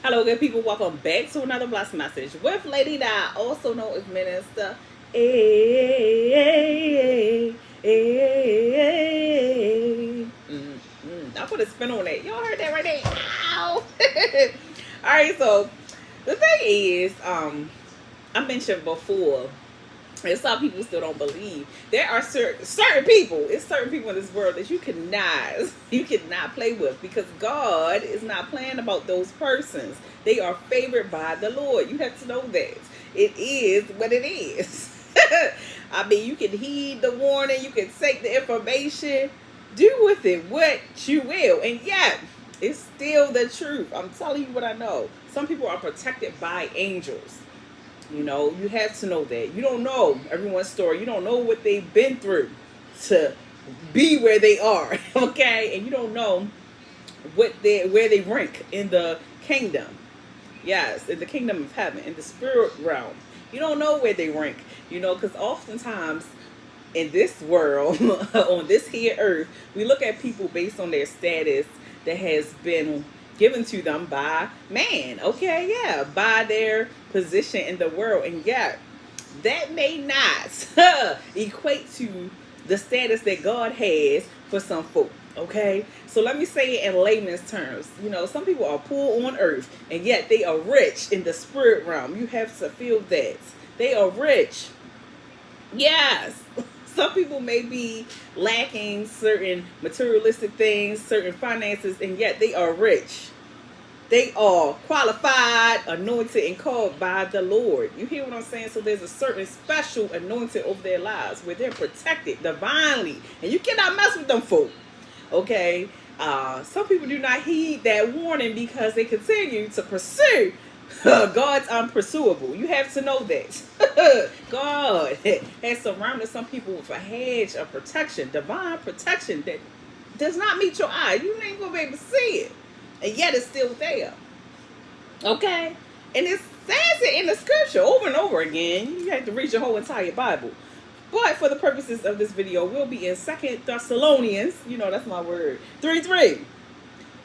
Hello, good people. Welcome back to another blessed message with Lady Di, also known as Minister. Hey, I put a spin on that. Y'all heard that right there? Ow! All right, so the thing is, I mentioned before, and some people still don't believe there are certain people. It's certain people in this world that you cannot play with because God is not playing about those persons. They are favored by the Lord. You have to know that it is what it is. I mean, you can heed the warning, you can take the information, do with it what you will, and yet it's still the truth. I'm telling you what I know. Some people are protected by angels. You have to know that. You don't know everyone's story. You don't know what they've been through to be where they are, okay? And you don't know where they rank in the kingdom. Yes, in the kingdom of heaven, in the spirit realm. You don't know where they rank, because oftentimes in this world, on this here earth, we look at people based on their status that has been given to them by man, okay? Yeah, by their position in the world. And yet, that may not equate to the status that God has for some folk. Okay, so let me say it in layman's terms. Some people are poor on earth, and yet they are rich in the spirit realm. You have to feel that they are rich. Yes. Some people may be lacking certain materialistic things, certain finances, and yet they are rich. They are qualified, anointed, and called by the Lord. You hear what I'm saying? So there's a certain special anointing over their lives where they're protected divinely. And you cannot mess with them folk. Okay? Some people do not heed that warning because they continue to pursue God's unpursuable. You have to know that. God has surrounded some people with a hedge of protection, divine protection that does not meet your eye. You ain't going to be able to see it. And yet it's still there. Okay? And it says it in the scripture over and over again. You have to read your whole entire Bible. But for the purposes of this video, we'll be in 2 Thessalonians. That's my word. 3:3.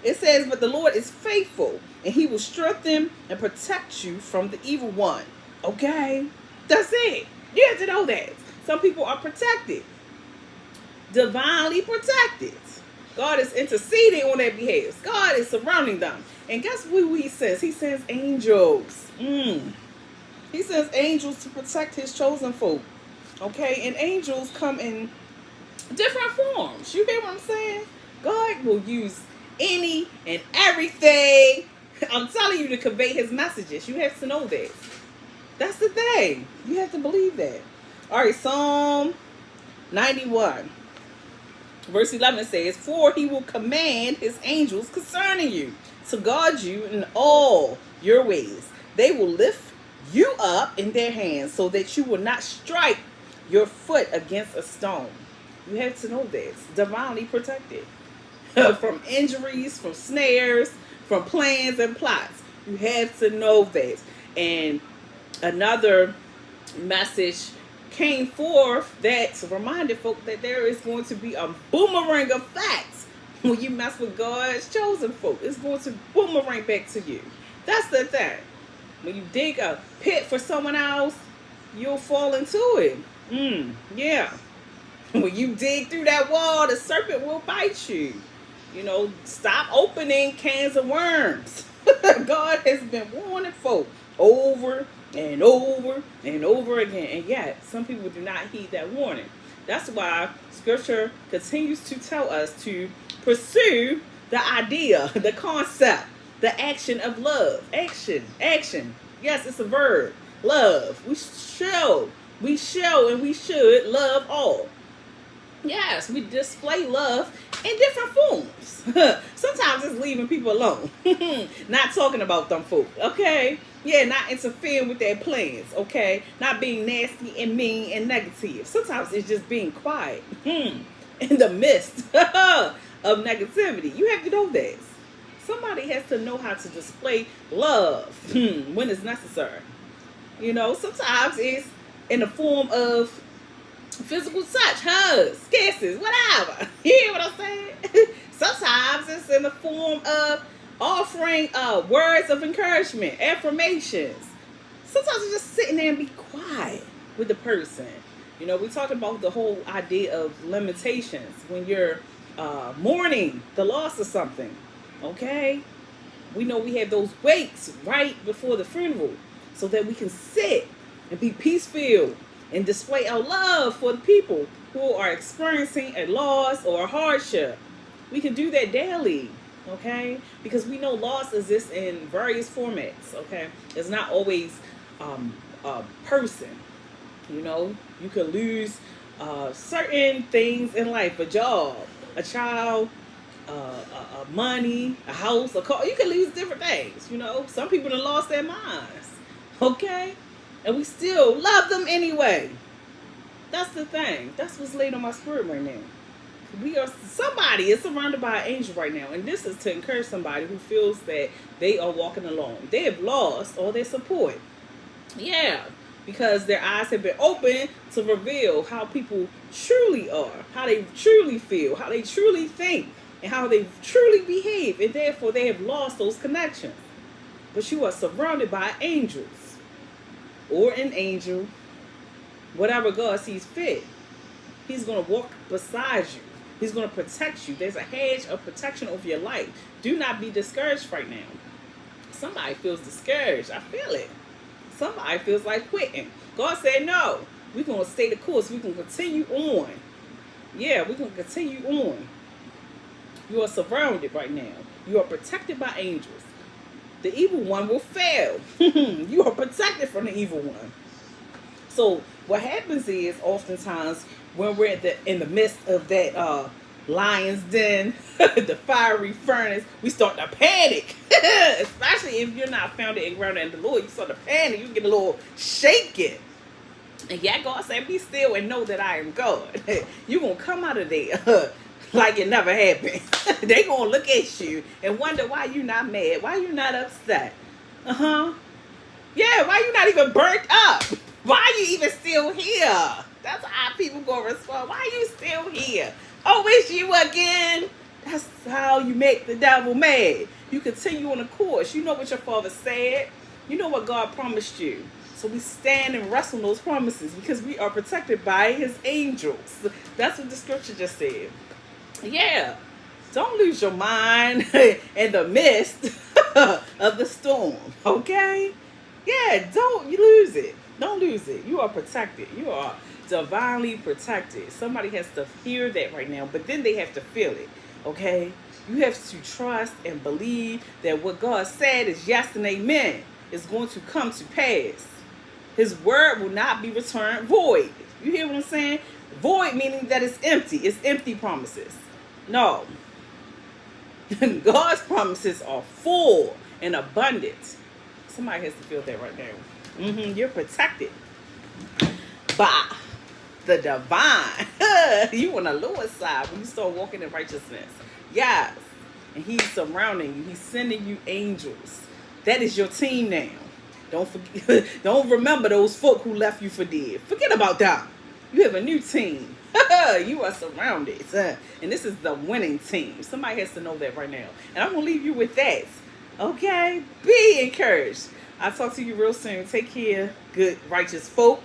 It says, but the Lord is faithful, and he will strengthen and protect you from the evil one. Okay? That's it. You have to know that. Some people are protected. Divinely protected. God is interceding on their behalf. God is surrounding them. And guess what he says? He sends angels. He sends angels to protect his chosen folk. Okay? And angels come in different forms. You hear what I'm saying? God will use any and everything. I'm telling you to convey his messages. You have to know that. That's the thing. You have to believe that. All right, Psalm 91. Verse 11 says, for he will command his angels concerning you to guard you in all your ways. They will lift you up in their hands so that you will not strike your foot against a stone. You have to know this. Divinely protected. From injuries, from snares, from plans and plots. You have to know that. And another message came forth that reminded folk that there is going to be a boomerang effect when you mess with God's chosen folk. It's going to boomerang back to you. That's the thing. When you dig a pit for someone else, you'll fall into it. Yeah. When you dig through that wall, the serpent will bite you. Stop opening cans of worms. God has been warning folk over and over and over again. And yet, some people do not heed that warning. That's why scripture continues to tell us to pursue the idea, the concept, the action of love. Action. Yes, it's a verb. Love. We shall, and we should love all. Yes, we display love in different forms. Sometimes it's leaving people alone. Not talking about them folk, okay? Yeah, not interfering with their plans, okay? Not being nasty and mean and negative. Sometimes it's just being quiet in the midst of negativity. You have to know this. Somebody has to know how to display love when it's necessary. Sometimes it's in the form of physical touch, hugs, kisses, whatever. You hear what I'm saying? Sometimes it's in the form of offering words of encouragement, affirmations. Sometimes it's just sitting there and be quiet with the person. You know, we talked about the whole idea of limitations when you're mourning the loss of something. Okay, we know we have those wakes right before the funeral so that we can sit and be peace filled and display our love for the people who are experiencing a loss or a hardship. We can do that daily, okay? Because we know loss exists in various formats, okay? It's not always a person, you know? You could lose certain things in life, a job, a child, money, a house, a car. You can lose different things, you know? Some people have lost their minds, okay? And we still love them anyway. That's the thing. That's what's laid on my spirit right now. Somebody is surrounded by an angel right now, and this is to encourage somebody who feels that they are walking alone. They have lost all their support. Yeah, because their eyes have been opened to reveal how people truly are, how they truly feel, how they truly think, and how they truly behave, and therefore they have lost those connections. But you are surrounded by angels, or an angel, whatever God sees fit. He's going to walk beside you. He's going to protect you. There's a hedge of protection over your life. Do not be discouraged right now. Somebody feels discouraged. I feel it. Somebody feels like quitting. God said, no, we're going to stay the course. We're going to continue on. Yeah, we're going to continue on. You are surrounded right now. You are protected by angels. The evil one will fail. You are protected from the evil one. So what happens is oftentimes when we're in the midst of that lion's den, the fiery furnace, we start to panic. Especially if you're not founded and grounded in the Lord, you start to panic. You get a little shaken. And yeah, God said, be still and know that I am God. You're going to come out of there like it never happened. They're going to look at you and wonder why you're not mad. Why you're not upset. Yeah, why you not even burnt up? Why are you even still here? That's how people gonna respond. Why are you still here? Oh, it's you again? That's how you make the devil mad. You continue on the course. You know what your father said. You know what God promised you. So we stand and rest on those promises because we are protected by his angels. That's what the scripture just said. Yeah. Don't lose your mind in the midst of the storm. Okay? Yeah, don't lose it. Don't lose it. You are protected. You are divinely protected. Somebody has to hear that right now, but then they have to feel it. Okay? You have to trust and believe that what God said is yes and amen. Is going to come to pass. His word will not be returned void. You hear what I'm saying? Void meaning that it's empty. It's empty promises. No. God's promises are full and abundant. Somebody has to feel that right now. You're protected by the divine. You on the lower side when you start walking in righteousness. Yes. And he's surrounding you. He's sending you angels. That is your team now. Don't forget. Don't remember those folk who left you for dead. Forget about that. You have a new team. You are surrounded. And this is the winning team. Somebody has to know that right now. And I'm going to leave you with that. Okay? Be encouraged. I'll talk to you real soon. Take care, good, righteous folk.